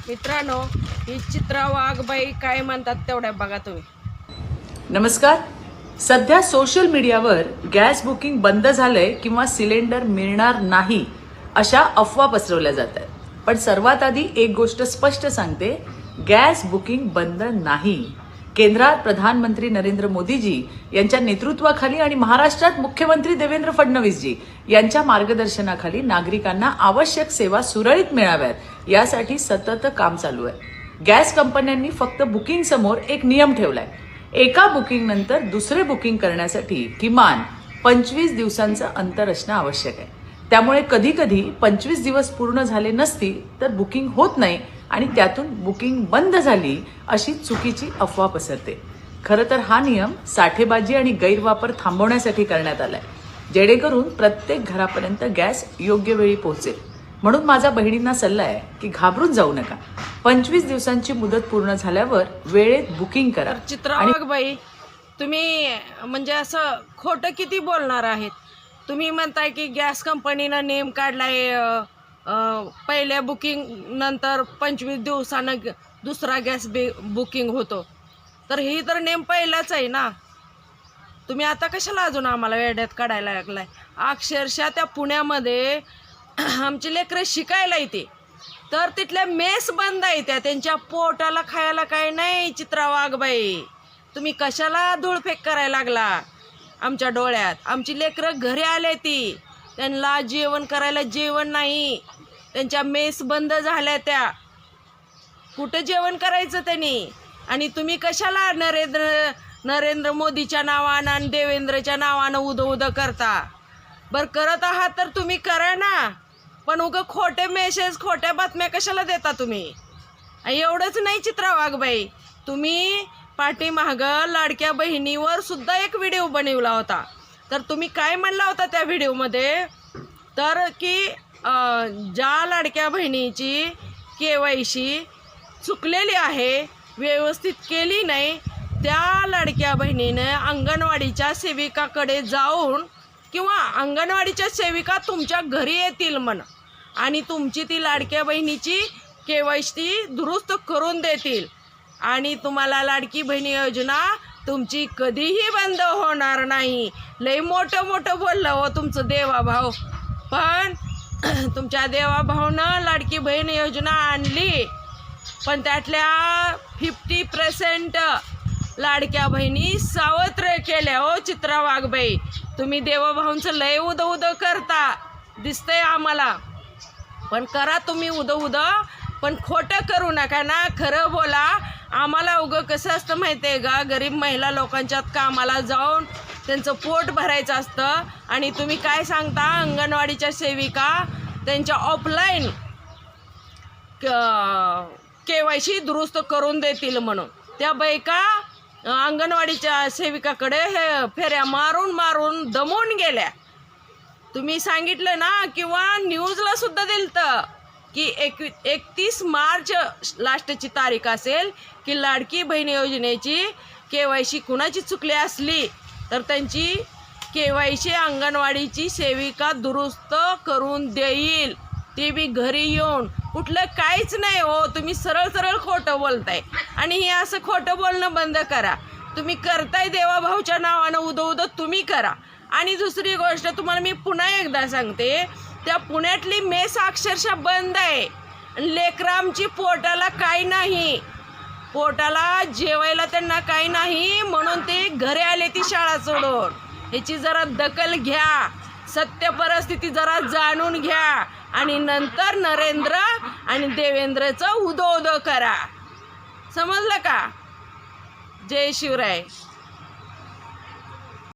मित्रांनो, ही चित्रा वाघबाई काय म्हणतात तेवढ्या बघा तुम्ही. नमस्कार. सध्या सोशल मीडियावर गॅस बुकिंग बंद झालंय किंवा सिलेंडर मिळणार नाही अशा अफवा पसरवल्या जात आहेत. पण सर्वात आधी एक गोष्ट स्पष्ट सांगते, गॅस बुकिंग बंद नाही. केंद्रात प्रधानमंत्री नरेंद्र मोदीजी यांच्या नेतृत्वाखाली आणि महाराष्ट्रात मुख्यमंत्री देवेंद्र फडणवीसजी यांच्या मार्गदर्शनाखाली नागरिकांना आवश्यक सेवा सुरळीत मिळाव्यात यासाठी सतत काम चालू आहे. गॅस कंपन्यांनी फक्त बुकिंग समोर एक नियम ठेवलाय. एका बुकिंग नंतर दुसरे बुकिंग करण्यासाठी किमान 25 दिवसांचं अंतर असणं आवश्यक आहे. त्यामुळे कधी कधी 25 दिवस पूर्ण झाले नसतील तर बुकिंग होत नाही आणि त्यातून बुकिंग बंद झाली अशी चुकीची अफवा पसरते. खरं तर हा नियम साठेबाजी आणि गैरवापर थांबवण्यासाठी करण्यात आलाय, जेणेकरून प्रत्येक घरापर्यंत गॅस योग्य वेळी पोहोचेल. म्हणून माझा बहिणींना सल्ला आहे की घाबरून जाऊ नका. 25 दिवसांची मुदत पूर्ण झाल्यावर वेळेत बुकिंग करा. चित्रा वाघबाई, तुम्ही म्हणजे असं खोटं किती बोलणार आहेत? तुम्ही म्हणताय की गॅस कंपनीनं नेम काढलाय, पहिल्या बुकिंग नंतर 25 दिवसानं दुसरा गॅस बुकिंग होतो. तर ही तर नेम पहिलाच आहे ना. तुम्ही आता कशाला अजून आम्हाला वेड्यात काढायला लागलाय? अक्षरशः त्या पुण्यामध्ये आमची लेकरं शिकायला येते, तर तिथल्या मेस बंद आहे. त्यांच्या पोटाला खायला काय नाही. चित्रा वाघबाई, तुम्ही कशाला धूळफेक करायला लागला आमच्या डोळ्यात? आमची लेकरं घरी आले, ती त्यांना जेवण करायला जेवण नाही. त्यांच्या मेस बंद झाल्या. त्या कुठं जेवण करायचं त्यांनी? आणि तुम्ही कशाला नरेंद्र मोदीच्या नावानं आणि देवेंद्रच्या नावानं उदं करता? बरं, करत आहात तर तुम्ही करा ना, पण उगं खोटे मेसेज, खोट्या बातम्या कशाला देता तुम्ही? आणि एवढंच नाही चित्रा वाघबाई, तुम्ही पाठीमागं लाडक्या बहिणीवर सुद्धा एक व्हिडिओ बनवला होता. तर तुम्ही काय म्हणला होता त्या व्हिडिओमध्ये? तर की ज्या लाडक्या बहिणीची KYC चुकलेली आहे, व्यवस्थित केली नाही, त्या लाडक्या बहिणीने अंगणवाडीच्या सेविकाकडे जाऊन, किंवा अंगणवाडीच्या सेविका तुमच्या घरी येतील म्हण आणि तुमची ती लाडक्या बहिणीची KYC दुरुस्त करून देतील आणि तुम्हाला लाडकी बहिणी योजना तुमची कधीही बंद होणार नाही. लई मोठं मोठं बोललं हो तुमचं देवाभाऊ. पण तुमच्या देवाभाऊनं लाडकी बहीण योजना आणली, पण त्यातल्या 50% लाडक्या बहिणी सावत्र केल्या. हो चित्रा वाघबाई, तुम्ही देवाभाऊंचं लय उदं करता दिसतंय आम्हाला. पण करा तुम्ही उदं, पण खोटं करू नका ना, खरं बोला. आम्हाला उगं कसं असतं माहिती आहे का, गरीब महिला लोकांच्यात कामाला जाऊन त्यांचं पोट भरायचं असतं आणि तुम्ही काय सांगता, अंगणवाडीच्या सेविका त्यांच्या ऑफलाईन KYC दुरुस्त करून देतील म्हणून. त्या बायका अंगणवाडीच्या सेविकाकडे हे फेऱ्या मारून मारून दमून गेल्या. तुम्ही सांगितलं ना, किंवा न्यूजला सुद्धा दिलतं की 31 मार्च लास्टची तारीख असेल की लाडकी बहीण योजनेची KYC कुणाची चुकली असली तर त्यांची KYC अंगणवाडीची सेविका दुरुस्त करून देईल, ते बी घरी येऊन. कुठलं काहीच नाही हो, तुम्ही सरळ सरळ खोटं बोलताय. आणि हे असं खोटं बोलणं बंद करा. तुम्ही करताय देवाभाऊच्या नावानं उदं तुम्ही करा. आणि दुसरी गोष्ट तुम्हाला मी पुन्हा एकदा सांगते, त्या पुण्यातली मेस अक्षरशः बंद आहे. लेकरांची पोटाला काही नाही, पोटाला जेवायला त्यांना काही नाही, म्हणून ते घरी आले ती शाळा सोडून. ह्याची जरा दखल घ्या, सत्य परिस्थिती जरा जाणून घ्या आणि नंतर नरेंद्र आणि देवेंद्रचं उदो करा. समजलं का? जय शिवराय.